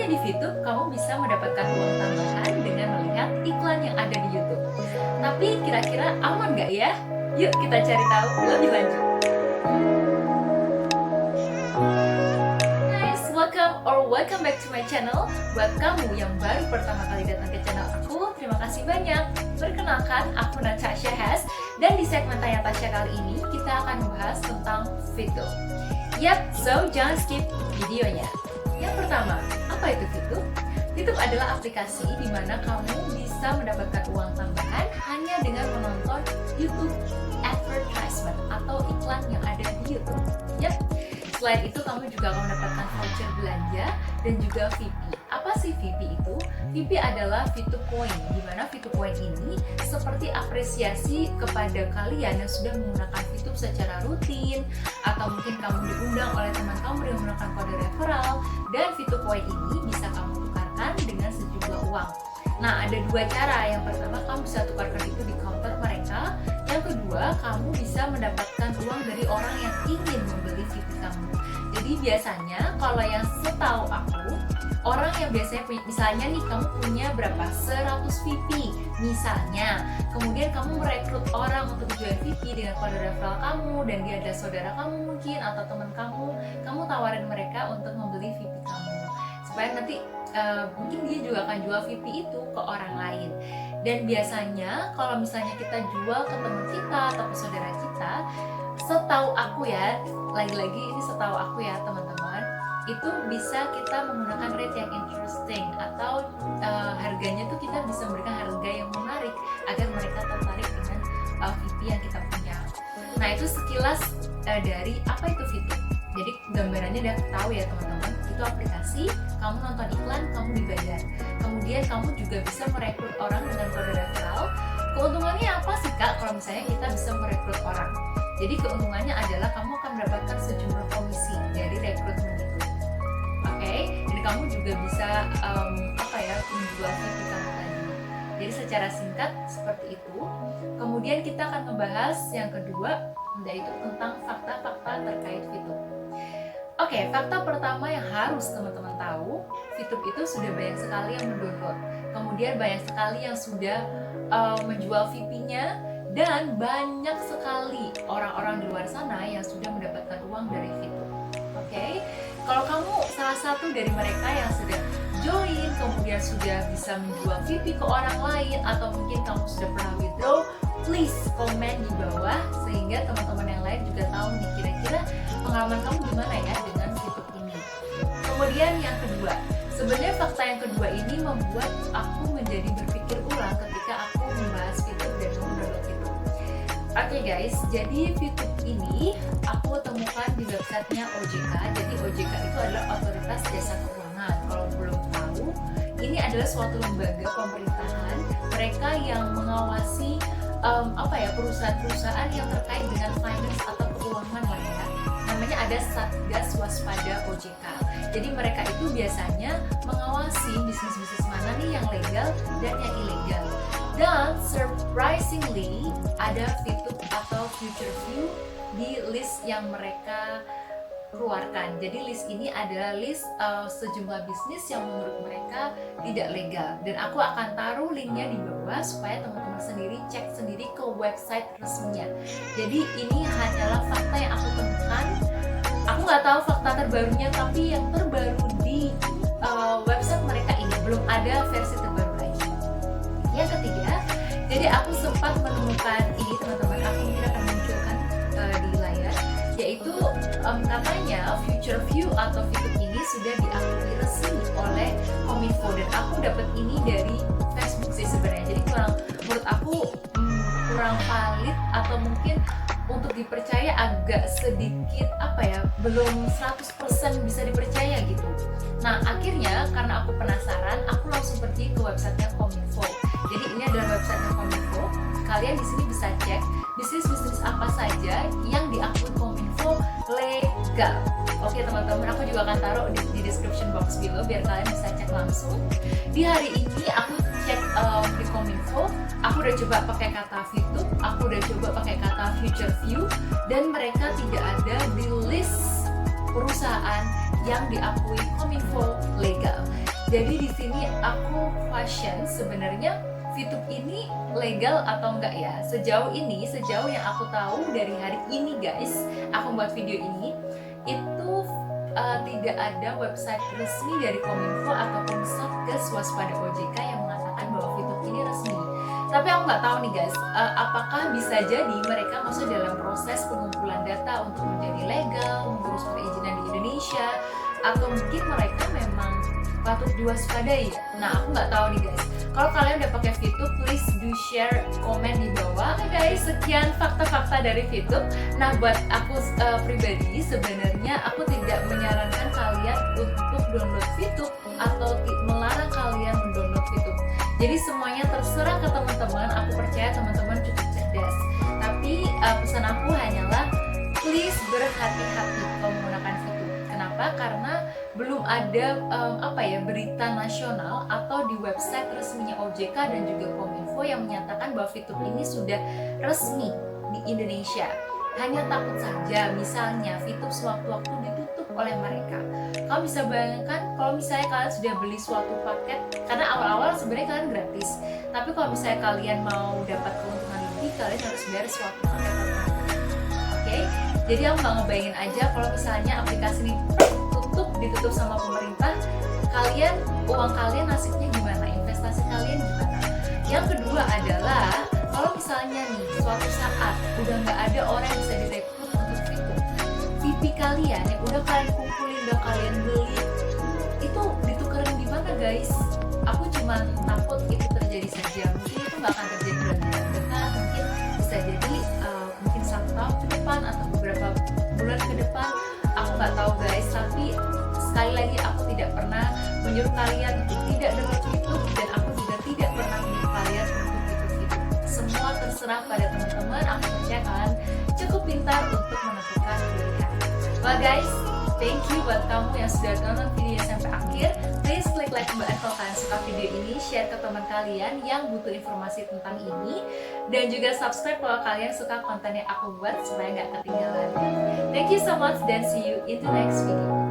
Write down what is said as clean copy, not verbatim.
Hanya di VTube kamu bisa mendapatkan uang tambahan dengan melihat iklan yang ada di YouTube. Tapi kira-kira aman nggak ya? Yuk kita cari tahu lebih lanjut. Guys, welcome back to my channel. Buat kamu yang baru pertama kali datang ke channel aku, terima kasih banyak. Perkenalkan, aku Natasha Has, dan di segmen Tanya Tasha kali ini kita akan membahas tentang VTube. So jangan skip videonya. Yang pertama, apa itu VTube? VTube adalah aplikasi di mana kamu bisa mendapatkan uang tambahan hanya dengan menonton YouTube advertisement atau iklan yang ada di YouTube. Selain itu kamu juga akan mendapatkan voucher belanja dan juga VP. Apa sih VP itu? VP adalah VTube Point, di mana VTube Point ini seperti apresiasi kepada kalian yang sudah menggunakan VTube secara rutin, atau mungkin kamu diundang oleh teman kamu dengan menggunakan kode referral, dan VTube Point ini bisa kamu tukarkan dengan sejumlah uang. Nah, ada dua cara. Yang pertama, kamu bisa tukarkan itu di counter mereka. Yang kedua, kamu bisa mendapatkan uang dari orang yang ingin membeli VP kamu. Jadi biasanya kalau yang setahu aku, orang yang biasanya punya, misalnya nih kamu punya berapa? 100 VP misalnya. Kemudian kamu merekrut orang untuk join VP dengan kode referral kamu, dan dia ada saudara kamu mungkin atau teman kamu tawarin mereka untuk membeli VP kamu. Supaya nanti mungkin dia juga akan jual VP itu ke orang lain. Dan biasanya kalau misalnya kita jual ke teman kita atau ke saudara kita, setahu aku ya, lagi-lagi ini setahu aku ya teman-teman, itu bisa kita menggunakan rate yang interesting, atau harganya tuh kita bisa memberikan harga yang menarik agar mereka tertarik dengan VP yang kita punya. Nah, itu sekilas dari apa itu VTube. Jadi gambarannya udah tahu ya teman-teman, itu aplikasi, kamu nonton iklan, kamu dibayar. Kemudian kamu juga bisa merekrut orang dengan kode referral. Keuntungannya apa sih Kak kalau misalnya kita bisa merekrut orang? Jadi keuntungannya adalah kamu akan mendapatkan sejumlah komisi dari rekrutmen itu. Oke? Dan kamu juga bisa menjual VP kamu tadi. Jadi secara singkat seperti itu. Kemudian kita akan membahas yang kedua, yaitu tentang fakta-fakta terkait VTube. Oke, fakta pertama yang harus teman-teman tahu, VTube itu sudah banyak sekali yang mendownload. Kemudian banyak sekali yang sudah menjual VP-nya, dan banyak sekali orang-orang di luar sana yang sudah mendapatkan uang dari VTube. Oke? Kalau kamu salah satu dari mereka yang sudah join, kemudian sudah bisa menjual VP ke orang lain, atau mungkin kamu sudah pernah withdraw, please komen di bawah sehingga teman-teman yang lain juga tahu nih kira-kira pengalaman kamu gimana ya dengan VTube ini. Kemudian yang kedua, sebenarnya fakta yang kedua ini membuat aku menjadi berpikir ulang ketika aku membahas VTube dan mendownload VTube. Oke guys, jadi VTube ini aku temukan di websitenya OJK. Jadi OJK itu adalah Otoritas Jasa Keuangan. Kalau belum tahu, ini adalah suatu lembaga pemerintahan, mereka yang mengawasi perusahaan-perusahaan yang terkait dengan finance atau keuangan lah ya. Namanya ada Satgas Waspada OJK. Jadi mereka itu biasanya mengawasi bisnis-bisnis mana nih yang legal dan yang ilegal. Dan surprisingly ada VTube atau Future View di list yang mereka keluarkan. Jadi list ini adalah list sejumlah bisnis yang menurut mereka tidak legal, dan aku akan taruh linknya di bawah supaya teman-teman sendiri cek sendiri ke website resminya. Jadi ini hanyalah fakta yang aku temukan. Aku nggak tahu fakta terbarunya, tapi yang terbaru di website mereka ini, belum ada versi terbaru lagi. Yang ketiga, jadi aku sempat menemukan ini teman-teman, aku mungkin akan munculkan di layar, yaitu katanya Future View atau VTube ini sudah diakui resmi oleh Kominfo, dan aku dapat ini dari Facebook sih sebenarnya. Jadi menurut aku kurang valid, atau mungkin untuk dipercaya agak sedikit belum 100% bisa dipercaya gitu. Nah, akhirnya karena aku penasaran, aku langsung pergi ke websitenya Kominfo. Jadi ini adalah websitenya Kominfo. Kalian di sini bisa cek bisnis-bisnis apa saja yang diakui Kominfo legal. Oke teman-teman, aku juga akan taruh di description box below biar kalian bisa cek langsung. Di hari ini aku cek di Kominfo, aku udah coba pakai kata VTube, aku udah coba pakai kata Future View, dan mereka tidak ada di list perusahaan yang diakui Kominfo legal. Jadi di sini aku question sebenarnya VTube ini legal atau enggak ya? Sejauh yang aku tahu dari hari ini guys, aku buat video ini, itu tidak ada website resmi dari Kominfo ataupun Satgas Waspada OJK yang mengatakan bahwa VTube ini resmi. Tapi aku nggak tahu nih guys, apakah bisa jadi mereka masuk dalam proses pengumpulan data untuk menjadi legal, mengurus perizinan di Indonesia, atau mungkin mereka memang patut diwaspadai. Nah, aku nggak tahu nih guys. Kalau kalian udah pakai VTube, please do share komen di bawah. Oke guys, sekian fakta-fakta dari VTube. Nah, buat aku pribadi sebenarnya aku tidak menyarankan kalian untuk download VTube atau melarang kalian mendownload VTube. Jadi semuanya terserah ke teman-teman. Aku percaya teman-teman cukup cerdas. Tapi pesan aku hanyalah please berhati-hati kalau menggunakan VTube. Kenapa? Karena belum ada berita nasional atau di website resminya OJK dan juga Kominfo yang menyatakan bahwa VTube ini sudah resmi di Indonesia. Hanya takut saja misalnya VTube sewaktu-waktu ditutup oleh mereka. Kamu bisa bayangkan kalau misalnya kalian sudah beli suatu paket, karena awal-awal sebenarnya kalian gratis, tapi kalau misalnya kalian mau dapat keuntungan lebih, kalian harus bayar suatu paket. Oke? Jadi aku nggak ngebayangin aja kalau misalnya aplikasi ini ditutup sama pemerintah, uang kalian nasibnya gimana, investasi kalian gimana. Yang kedua adalah kalau misalnya nih suatu saat udah nggak ada orang yang bisa direkrut untuk VTube, VP kalian yang udah kalian kumpulin, udah kalian beli, itu ditukerin di mana guys? Aku cuma takut itu terjadi saja. Mungkin itu nggak akan terjadi dalam dekat, mungkin bisa jadi mungkin 1 tahun ke depan atau beberapa bulan ke depan. Aku nggak tahu guys, tapi sekali lagi aku tidak pernah menyuruh kalian untuk tidak download VTube, dan aku juga tidak pernah menyuruh kalian untuk VTube. Semua terserah pada teman-teman. Aku percaya kalian cukup pintar untuk menentukan pilihan. Well guys, thank you buat kamu yang sudah nonton video sampai akhir. Please klik like button kalau kalian suka video ini, share ke teman kalian yang butuh informasi tentang ini, dan juga subscribe kalau kalian suka konten yang aku buat supaya nggak ketinggalan. Thank you so much dan see you in the next video.